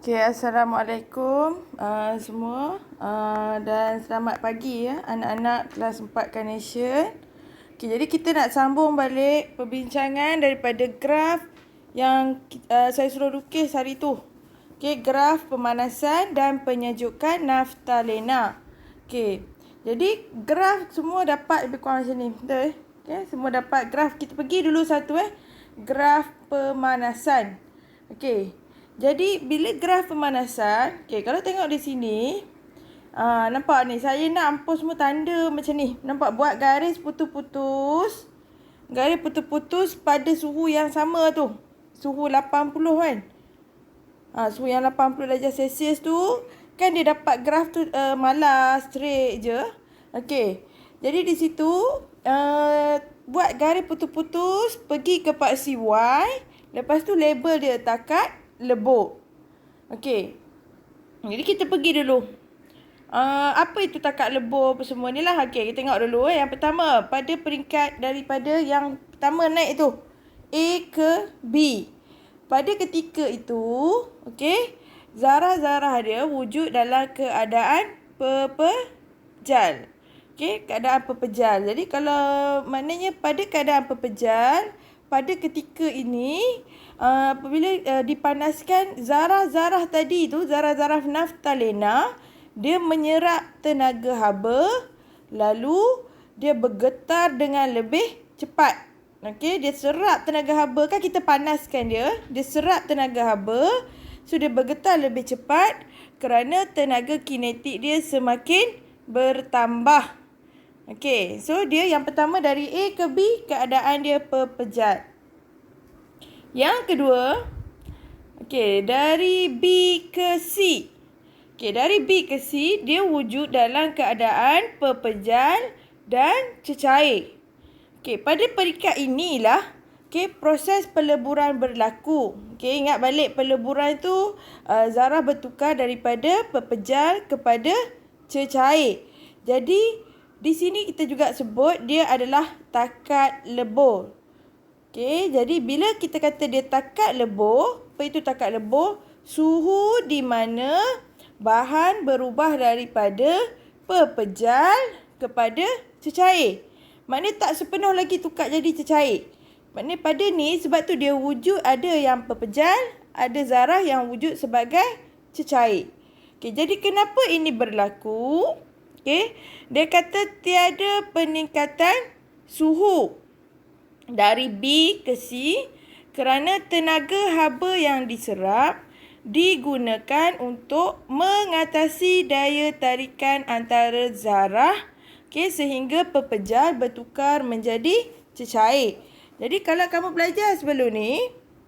Okay, Assalamualaikum semua dan selamat pagi ya anak-anak kelas 4 Carnation. Okay, jadi kita nak sambung balik perbincangan daripada graf yang saya suruh lukis hari tu. Okay, graf pemanasan dan penyejukan naftalena. Okay, jadi graf semua dapat lebih kurang macam ni. Betul? Okay, semua dapat graf. Kita pergi dulu satu graf pemanasan. Okay. Jadi, bila graf pemanasan, okay, kalau tengok di sini, nampak ni, saya nak hapus semua tanda macam ni. Nampak? Buat garis putus-putus. Garis putus-putus pada suhu yang sama tu. Suhu 80 kan. Suhu yang 80 darjah Celsius tu, kan dia dapat graf tu malas, straight je. Okay. Jadi, di situ, buat garis putus-putus, pergi ke paksi Y. Lepas tu, label dia takat lebur. Okey. Jadi kita pergi dulu. Apa itu takat lebur apa semua ni lah. Okey, kita tengok dulu. Yang pertama, pada peringkat daripada yang pertama naik tu. A ke B. Pada ketika itu, okey, zarah-zarah dia wujud dalam keadaan pepejal. Okey, keadaan pepejal. Jadi kalau maknanya pada keadaan pepejal, pada ketika ini, apabila dipanaskan, zarah-zarah tadi tu, zarah-zarah naftalena, dia menyerap tenaga haba, lalu dia bergetar dengan lebih cepat. Okey, dia serap tenaga haba, kan kita panaskan dia serap tenaga haba, so dia bergetar lebih cepat kerana tenaga kinetik dia semakin bertambah. Okey, so dia yang pertama dari A ke B, keadaan dia pepejal. Yang kedua, okey, dari B ke C. Okey, dari B ke C, dia wujud dalam keadaan pepejal dan cecair. Okey, pada peringkat inilah, okey, proses peleburan berlaku. Okey, ingat balik peleburan tu, zarah bertukar daripada pepejal kepada cecair. Jadi, di sini kita juga sebut dia adalah takat lebur. Okey, jadi bila kita kata dia takat lebur, apa itu takat lebur? Suhu di mana bahan berubah daripada pepejal kepada cecair. Maknanya tak sepenuh lagi tukar jadi cecair. Maknanya pada ni, sebab tu dia wujud ada yang pepejal, ada zarah yang wujud sebagai cecair. Okey, jadi kenapa ini berlaku? Okey, dia kata tiada peningkatan suhu dari B ke C kerana tenaga haba yang diserap digunakan untuk mengatasi daya tarikan antara zarah, okey, sehingga pepejal bertukar menjadi cecair. Jadi kalau kamu belajar sebelum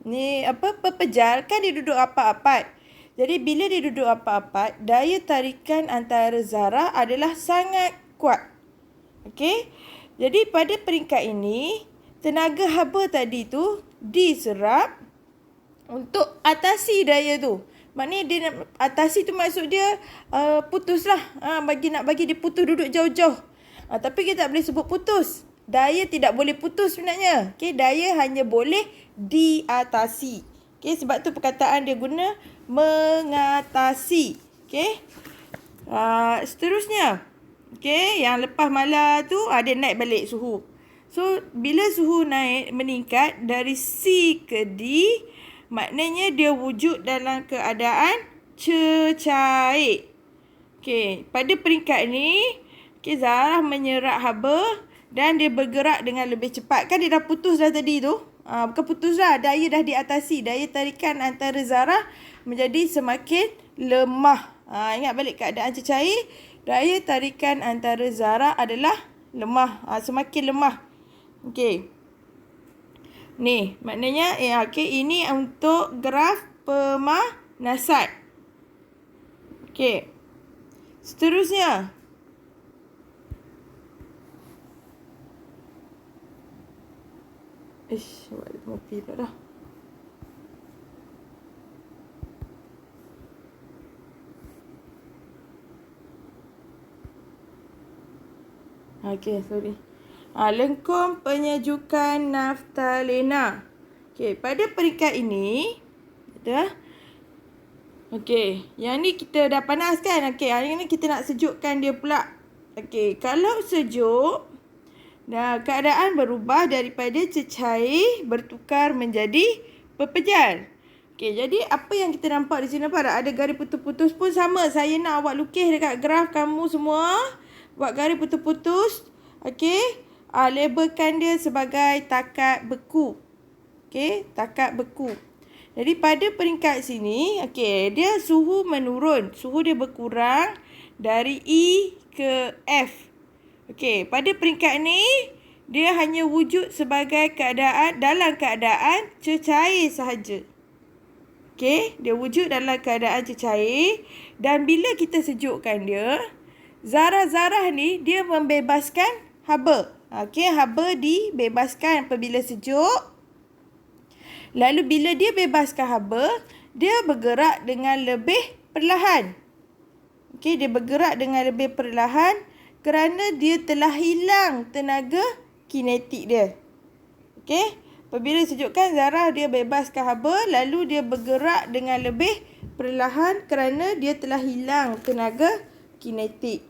ni pepejal kan dia duduk rapat-rapat. Jadi bila dia duduk rapat-rapat, daya tarikan antara zarah adalah sangat kuat. Okey? Jadi pada peringkat ini, tenaga haba tadi tu diserap untuk atasi daya tu. Maknanya dia nak atasi tu maksud dia putuslah. Nak bagi dia putus duduk jauh-jauh. Tapi kita tak boleh sebut putus. Daya tidak boleh putus sebenarnya. Okey, daya hanya boleh diatasi. Okey, sebab tu perkataan dia guna mengatasi. Okey. Seterusnya. Okey, yang lepas malam tu dia naik balik suhu. So, bila suhu naik meningkat dari C ke D, maknanya dia wujud dalam keadaan cecair. Okey, pada peringkat ni, okey, zarah menyerap haba dan dia bergerak dengan lebih cepat. Kan dia dah putus dah tadi tu. Bukan putus dah, daya dah diatasi. Daya tarikan antara zarah menjadi semakin lemah. Ingat balik keadaan cecair, daya tarikan antara zarah adalah lemah. Semakin lemah. Okey. Ni, maknanya okey, ini untuk graf pemanasan. Okey. Seterusnya. Buat kopi tak dah. Okey, sorry. Lengkung penyejukan naftalena. Okey, pada peringkat ini, Okey, yang ni kita dah panas kan? Okey, hari ni kita nak sejukkan dia pula. Okey, kalau sejuk, keadaan berubah daripada cecair bertukar menjadi pepejal. Okey, jadi apa yang kita nampak di sini, nampak tak? Ada garis putus-putus pun sama. Saya nak awak lukis dekat graf kamu semua. Buat garis putus-putus. Okey, labelkan dia sebagai takat beku. Okey, takat beku. Jadi pada peringkat sini, okey, dia suhu menurun. Suhu dia berkurang dari E ke F. Okey, pada peringkat ni, dia hanya wujud sebagai dalam keadaan cecair sahaja. Okey, dia wujud dalam keadaan cecair. Dan bila kita sejukkan dia, zarah-zarah ni dia membebaskan haba. Okey, haba dibebaskan apabila sejuk. Lalu bila dia bebaskan haba, dia bergerak dengan lebih perlahan. Okey, dia bergerak dengan lebih perlahan kerana dia telah hilang tenaga kinetik dia. Okey, apabila sejukkan, zarah dia bebaskan haba, lalu dia bergerak dengan lebih perlahan kerana dia telah hilang tenaga kinetik.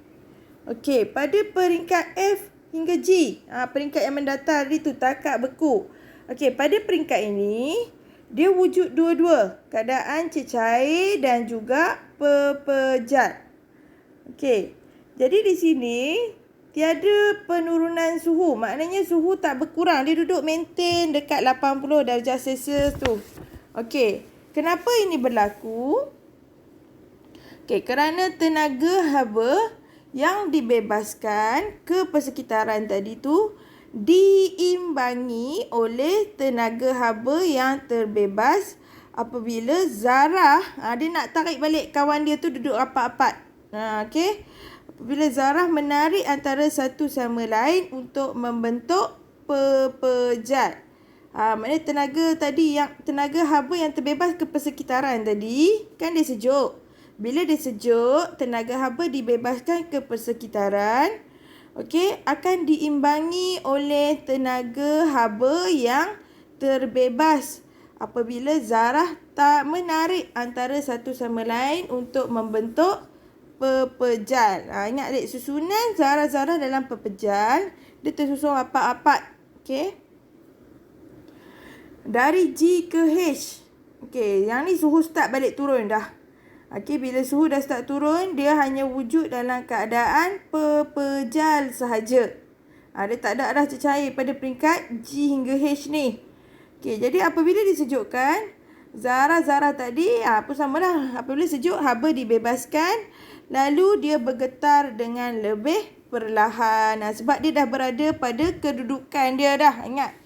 Okey, pada peringkat F hingga G, peringkat yang mendatar itu takat beku. Okey, pada peringkat ini, dia wujud dua-dua. Keadaan cecair dan juga pepejal. Okey, jadi di sini, tiada penurunan suhu. Maknanya suhu tak berkurang. Dia duduk maintain dekat 80 darjah Celsius tu. Okey, kenapa ini berlaku? Okey, kerana tenaga haba yang dibebaskan ke persekitaran tadi tu diimbangi oleh tenaga haba yang terbebas apabila zarah, dia nak tarik balik kawan dia tu duduk rapat-rapat. Okey. Apabila zarah menarik antara satu sama lain untuk membentuk pepejal. Maknanya tenaga haba yang terbebas ke persekitaran tadi, kan dia sejuk. Bila dia sejuk, tenaga haba dibebaskan ke persekitaran. Okey, akan diimbangi oleh tenaga haba yang terbebas apabila zarah tak menarik antara satu sama lain untuk membentuk pepejal. Ingat adik, susunan zarah-zarah dalam pepejal, dia tersusun rapat-rapat. Okey. Dari G ke H. Okey, yang ni suhu start balik turun dah. Okey, bila suhu dah start turun, dia hanya wujud dalam keadaan pepejal sahaja. Dia tak ada dah cecair pada peringkat G hingga H ni. Okey, jadi apabila disejukkan, zarah-zarah tadi pun samalah. Apabila sejuk, haba dibebaskan, lalu dia bergetar dengan lebih perlahan. Sebab dia dah berada pada kedudukan dia dah. Ingat,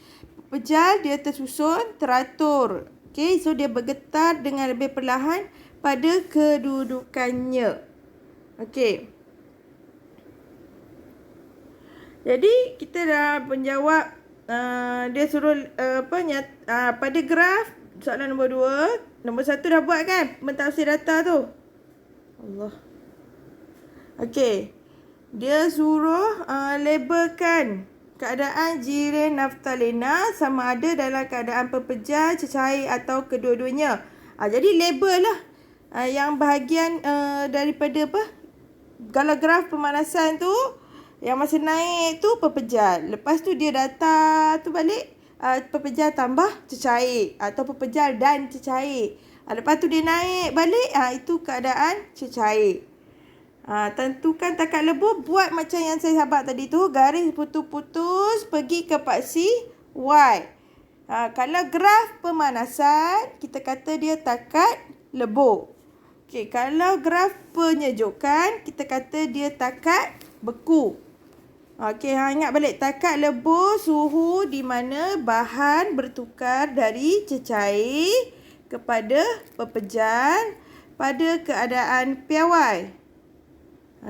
pepejal dia tersusun teratur. Okey, so dia bergetar dengan lebih perlahan pada kedudukannya. Okey. Jadi kita dah menjawab dia suruh pada graf soalan nombor 2. Nombor 1 dah buat kan? Mentafsir data tu. Allah. Okey. Dia suruh labelkan keadaan jirin naftalena sama ada dalam keadaan pepejal, cecair atau kedua-duanya. Jadi label lah. Yang bahagian daripada kalau graf pemanasan tu, yang masih naik tu pepejal. Lepas tu dia datar tu balik, pepejal tambah cecair atau pepejal dan cecair. Lepas tu dia naik balik, itu keadaan cecair. Tentukan takat lebur, buat macam yang saya sahabat tadi tu, garis putus-putus pergi ke paksi Y. Kalau graf pemanasan, kita kata dia takat lebur. Okey, kalau graf penyejukan, kita kata dia takat beku. Okey, ingat balik, takat lebur suhu di mana bahan bertukar dari cecair kepada pepejal pada keadaan piawai.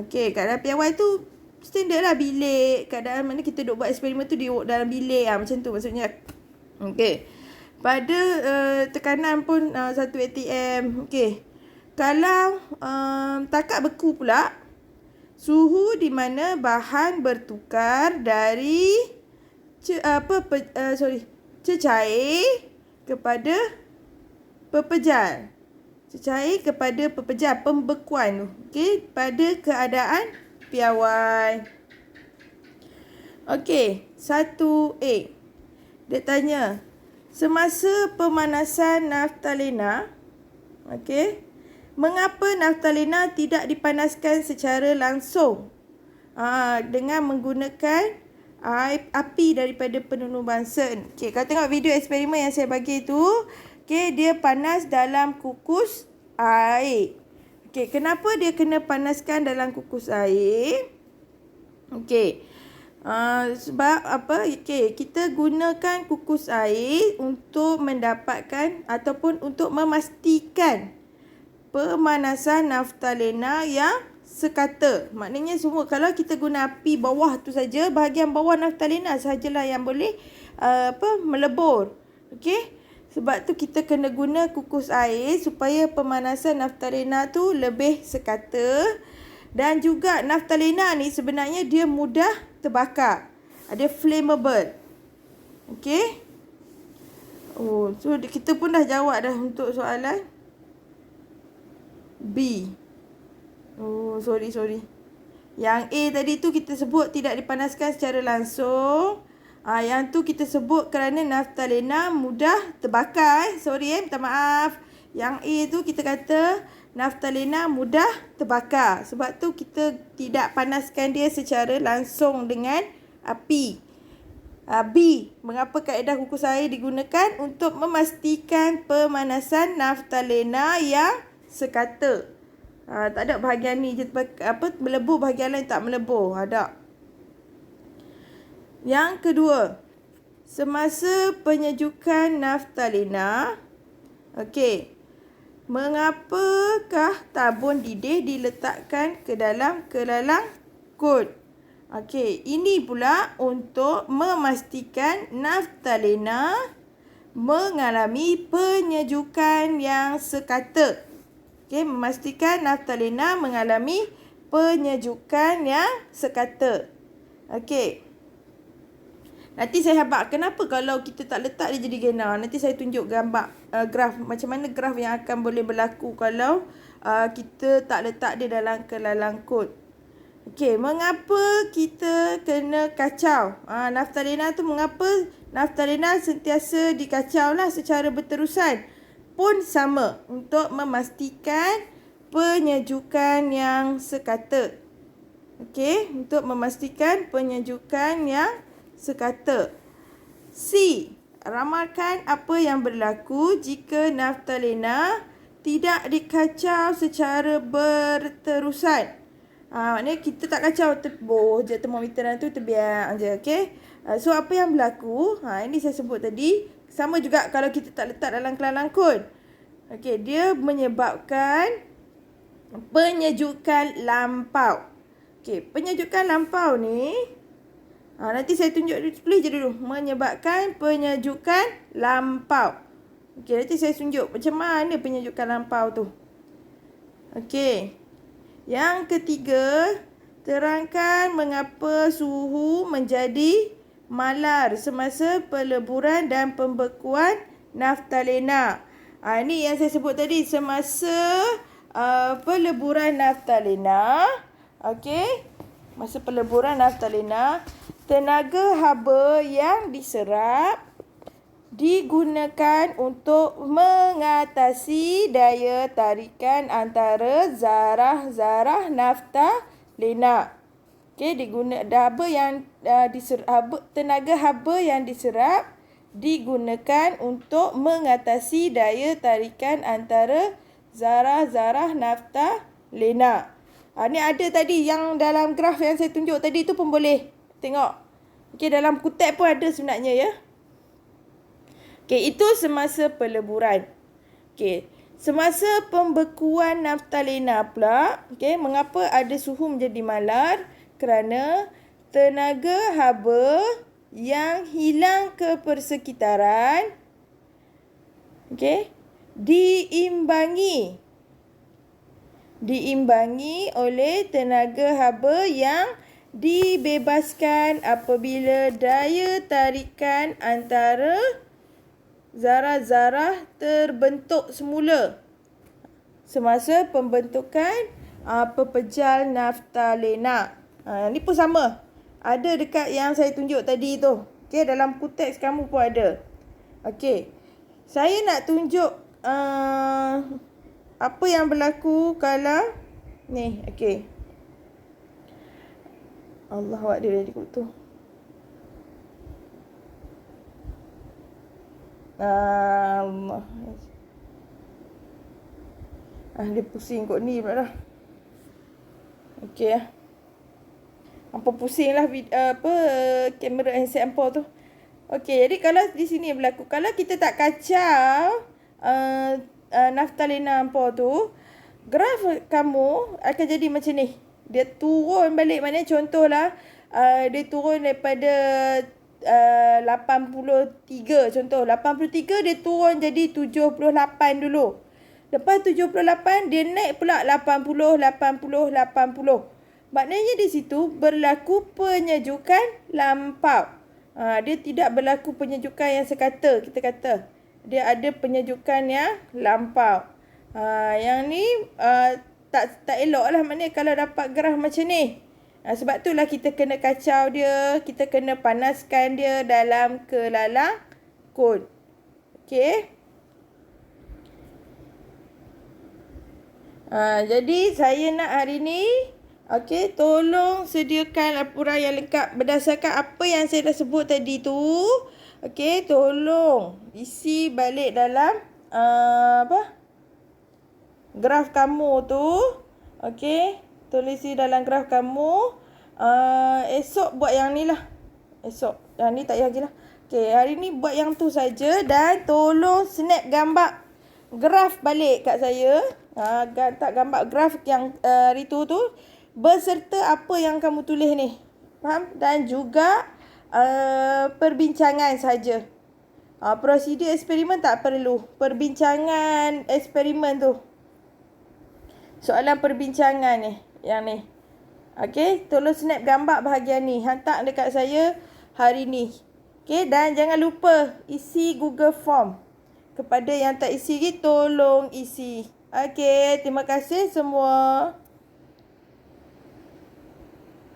Okey, keadaan piawai tu standard lah, bilik. Keadaan mana kita duk buat eksperimen tu di dalam bilik. Macam tu maksudnya. Okey. Pada tekanan pun 1 atm. Okey. Kalau takat beku pula, suhu di mana bahan bertukar dari cecair kepada pepejal. Cecair kepada pepejal, pembekuan tu. Okey, pada keadaan piawai. Okey, 1A. Dia tanya, semasa pemanasan naftalena, okey, mengapa naftalena tidak dipanaskan secara langsung dengan menggunakan api daripada penunuh bansen? Okey, kalau tengok video eksperimen yang saya bagi tu, okey, dia panas dalam kukus air. Okey, kenapa dia kena panaskan dalam kukus air? Okey. Sebab apa? Okey, kita gunakan kukus air untuk mendapatkan ataupun untuk memastikan pemanasan naftalena yang sekata. Maknanya semua, kalau kita guna api bawah tu saja, bahagian bawah naftalena sahajalah yang boleh melebur. Okey? Sebab tu kita kena guna kukus air supaya pemanasan naftalena tu lebih sekata. Dan juga naftalena ni sebenarnya dia mudah terbakar. Dia flammable. Okey? So kita pun dah jawab dah untuk soalan B. Sorry. Yang A tadi tu kita sebut tidak dipanaskan secara langsung. Yang tu kita sebut kerana naftalena mudah terbakar. Minta maaf. Yang A tu kita kata naftalena mudah terbakar. Sebab tu kita tidak panaskan dia secara langsung dengan api. B. Mengapa kaedah kukus air digunakan? Untuk memastikan pemanasan naftalena yang sekata. Tak ada bahagian ni je melebur, bahagian lain tak melebur. Tak. Yang kedua, semasa penyejukan naftalena, okey, mengapakah tabung didih diletakkan ke dalam kelalang kod? Okey, ini pula untuk memastikan naftalena mengalami penyejukan yang sekata. Okey, memastikan naftalena mengalami penyejukan yang sekata. Okey. Nanti saya habaq kenapa kalau kita tak letak dia jadi gena. Nanti saya tunjuk gambar graf macam mana graf yang akan boleh berlaku kalau kita tak letak dia dalam kelalang kod. Okey, mengapa kita kena kacau? Naftalena tu mengapa naftalena sentiasa dikacau lah secara berterusan? Pun sama untuk memastikan penyejukan yang sekata. Okey, untuk memastikan penyejukan yang sekata. C. Ramalkan apa yang berlaku jika naftalena tidak dikacau secara berterusan. Maknanya kita tak kacau je termometer tu, terbiar je. Okey. So apa yang berlaku? Ini saya sebut tadi. Sama juga kalau kita tak letak dalam kelalang kod. Okey, dia menyebabkan penyejukan lampau. Okey, penyejukan lampau ni nanti saya tunjuk tulis je dulu. Menyebabkan penyejukan lampau. Okey, nanti saya tunjuk macam mana penyejukan lampau tu. Okey. Yang ketiga, terangkan mengapa suhu menjadi malar semasa peleburan dan pembekuan naftalena. Ini yang saya sebut tadi semasa peleburan naftalena. Okey. Masa peleburan naftalena, tenaga haba yang diserap digunakan untuk mengatasi daya tarikan antara zarah-zarah naftalena. Okey, tenaga haba yang diserap digunakan untuk mengatasi daya tarikan antara zarah-zarah naftalena. Ni ada tadi yang dalam graf yang saya tunjuk tadi tu pun boleh tengok. Okey, dalam kutip pun ada sebenarnya ya. Okey, itu semasa peleburan. Okey, semasa pembekuan naftalena pula, okey, mengapa ada suhu menjadi malar? Kerana tenaga haba yang hilang ke persekitaran, okey, diimbangi oleh tenaga haba yang dibebaskan apabila daya tarikan antara zarah-zarah terbentuk semula. semasa pembentukan pepejal naftalena. Ni pun sama. Ada dekat yang saya tunjuk tadi tu. Okey, dalam buku teks kamu pun ada. Okey. Saya nak tunjuk apa yang berlaku kalau ni. Okey. Allah awak dia jadi tu. Allah. Dia pusing kot ni pula dah. Okey lah. Apa pusing lah kamera example tu. Okey, jadi kalau di sini berlaku, kalau kita tak kacau naftalena hampa tu, graf kamu akan jadi macam ni. Dia turun balik, maknanya contohlah dia turun daripada 83 contoh. 83 dia turun jadi 78 dulu. Lepas 78 dia naik pula 80. Maknanya di situ berlaku penyejukan lampau. Dia tidak berlaku penyejukan yang sekata, kita kata. Dia ada penyejukan yang lampau. Yang ni tak elok lah, maknanya kalau dapat graf macam ni. Sebab itulah kita kena kacau dia, kita kena panaskan dia dalam kelalangkun. Okey. Jadi saya nak hari ni, okey, tolong sediakan laporan yang lengkap berdasarkan apa yang saya dah sebut tadi tu. Okey, tolong isi balik dalam graf kamu tu. Okey, tulis isi dalam graf kamu. Esok buat yang ni lah. Esok. Yang ni tak payah lagi lah. Okey, hari ni buat yang tu saja dan tolong snap gambar graf balik kat saya. Tak gambar graf yang hari tu beserta apa yang kamu tulis ni. Faham? Dan juga perbincangan saja. Prosedur eksperimen tak perlu. Perbincangan eksperimen tu. Soalan perbincangan ni. Yang ni. Okey, tolong snap gambar bahagian ni. Hantar dekat saya hari ni. Okey, dan jangan lupa isi Google Form. Kepada yang tak isi lagi, tolong isi. Okey, terima kasih semua.